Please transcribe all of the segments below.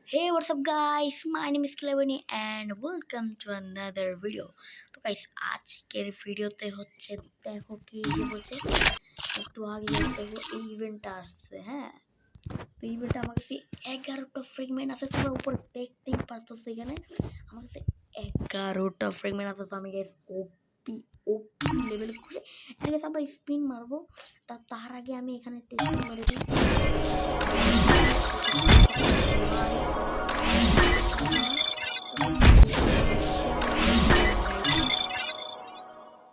Hey, what's up, guys? My name is Clevany and welcome to another video. তো guys আজকের ভিডিওতে হচ্ছে দেখো কি যে বলছে একটু আগে দেখো এই ইভেন্টটা আসছে। হ্যাঁ, তো ইভেন্টটা আমার কাছে 11টা ফ্রেগমেন্ট আছে। তোমরা উপরে দেখতেই পারতেছো এখানে আমার কাছে 11টা ফ্রেগমেন্ট আছে। তো আমি গাইস ওপি ওপি লেভেল খুশি। এন্ড গাইস আমরা স্পিন মারবো। তার আগে আমি এখানে টেস্ট মেরে দিই।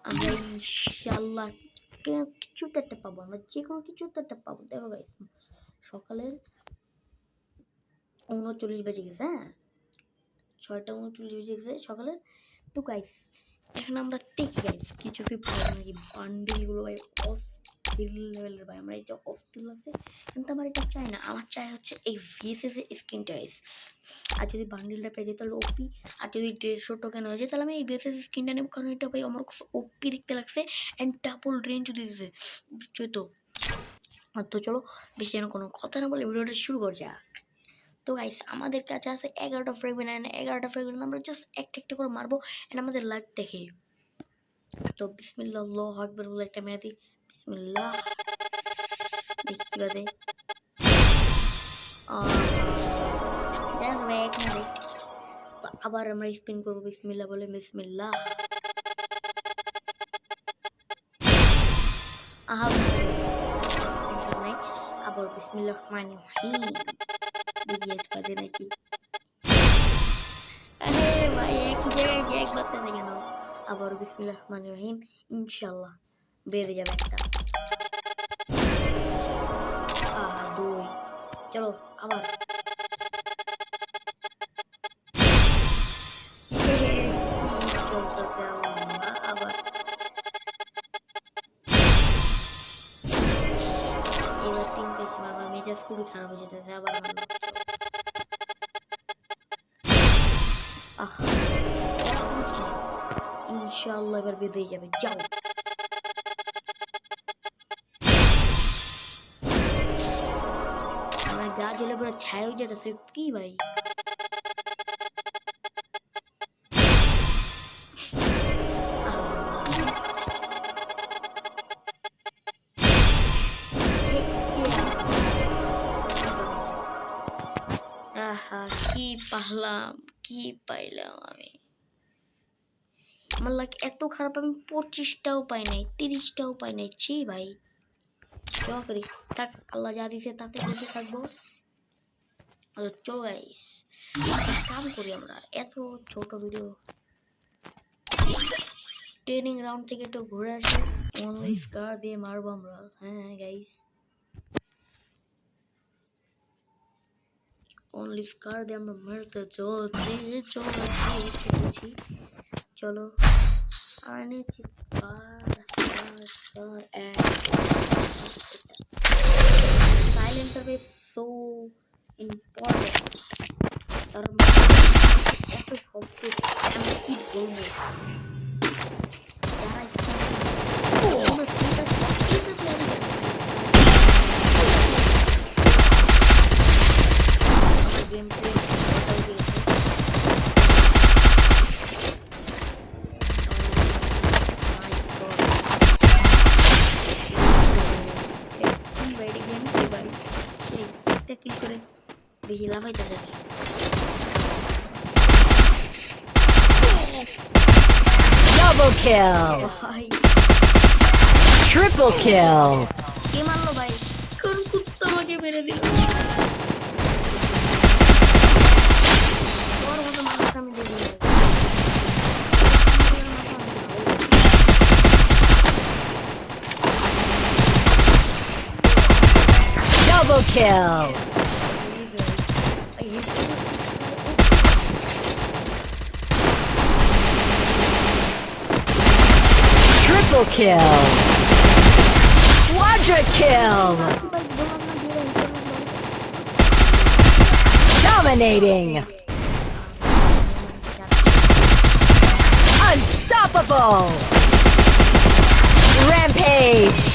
আমরা ইনশাল্লাহ কিছুতে একটা পাবো, আমরা যে কোনো কিছুতে একটা পাবো। দেখো গাইস সকালের 39 বেজে গেছে। হ্যাঁ, 6টা 39 বেজে গেছে সকালের। তো গাইস এখন আমরা দেখি গাইস কিছু কি পাবো নাকি। বান্ডিলগুলো ভাই অস্থির লেভেলের ভাই, আমরা এই যে অস্থির লাগছে, কিন্তু আমার এটা চাই না। আমার চাই হচ্ছে এই ভিএসএস এর স্কিনটা গাইস। আর যদি বান্ডিলটা পেয়ে যায় তাহলে ওপি, আর যদি 150 টোকেন হয়ে যায় তাহলে আমি এই ভিএসএস স্কিনটা নেব, কারণ এটা ভাই আমার ওপি দেখতে লাগছে অ্যান্ড ডাবল রেঞ্জ দিতেছে, বুঝছো তো। তো চলো বেশি যেন কোনো কথা না বলে ভিডিওটা শুরু করা যাক। তো গাইস আমাদের কাছে আছে 11টা ফ্রেগমেন্ট, অ্যান্ড 11টা ফ্রেগমেন্ট আমরা জাস্ট একটা একটা করে মারবো অ্যান্ড আমাদের লাগ দেখে। তো বিসমিল্লাহ আল্লাহু আকবার বলে একটা মেরে দিই। বিসমিল্লাহ, দেখি কি বাদে। আবার আমরা স্পিন করবো বিসমিল্লাহ বলে। বিসমিল্লাহ, আবার বিসমিল্লাহ রহমানির রহিম, দেখি বাদে নাকি। আরে ভাই একই জায়গায় গ্যাগ বাজতেছে কেন? আবার বিসমিল্লাহ রহমানির রহিম, ইনশাল্লাহ বেড়ে যাবে একটা। দুই, চলো আবার। চলতেছে আবার। এবার 3 পেয়েছি, আমার মেজাজ খুবই খারাপ হয়ে যেতেছে। আবার ইনশাআল্লাহ এবার বেঁধে যাবে। যাও, আমার গা জ্বলে পুরো ছাই হয়ে যেতেছে। কি ভাই কি পাইলাম, কি পাইলাম আমি। আমার লাগ এত খারাপ, আমি 25টাও পাই নাই, 30টাও পাই নাই। ছি ভাই, দোয়া করি থাক, আল্লাহ যা দিছে তাতে খুশি থাকবো। চলো গাইস কাম করি আমরা। এত ছোট ভিডিও, ট্রেনিং রাউন্ড থেকে একটু ঘুরে আসি। অনলি স্কার দিয়ে মারবো আমরা। হ্যাঁ গাইস, অনলি স্কার দিয়ে আমরা মারতে চলেছি। চলো আনেছি সাইলেন্সার ইজ সো ইম্পর্টেন্ট। তার এত শব্দ আমি কি বলবো। গেম প্লে বেশি লাভ হইতেছে। Double kill! Triple kill! কে মারলো ভাই? কোন কুত্তা আমাকে মেরে দিল? ওর মতো মানুষ আমি দেখি। Double kill! Triple kill! Quadra kill! Dominating! Unstoppable! Rampage!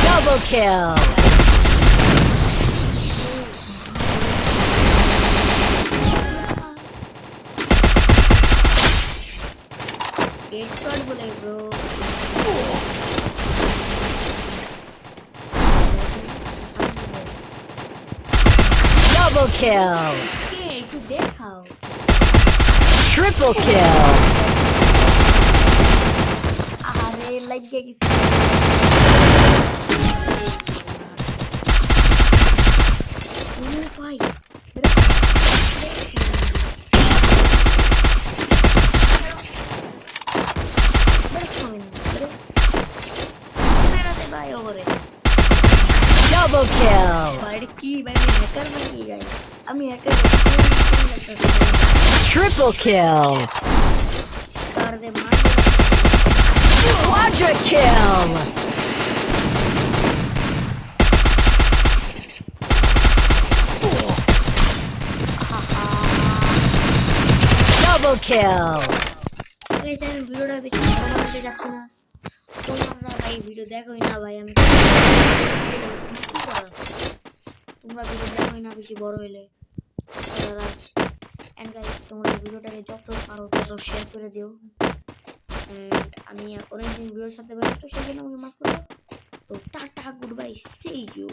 Double kill! Headshot বলে ব্রো। Double kill. কে একটু দেখাও। Triple kill. আরে লাগিয়ে গেছে। ও ভাই ভাই ওরে Double kill. ভাই কি ভাই আমি হ্যাকার নাকি গাই আমি হ্যাকার Triple kill. কার দে মার Quadra kill. Double kill. Guys আমি ভিডিওটা বেশি বানাতে যাচ্ছি না তোমরা ভাই ভিডিও দেখোই না ভাই আমি কি করার তোমরা ভিডিও দেখোই না বেশি বড় হইলে এন্ড গাইস তোমরা ভিডিওটাকে যত পারো তত শেয়ার করে দিও এন্ড আমি অনেকদিন ভিডিওর সাথে ব্যস্ত সেজন্য আমাকে মাফ করো তো tata goodbye see you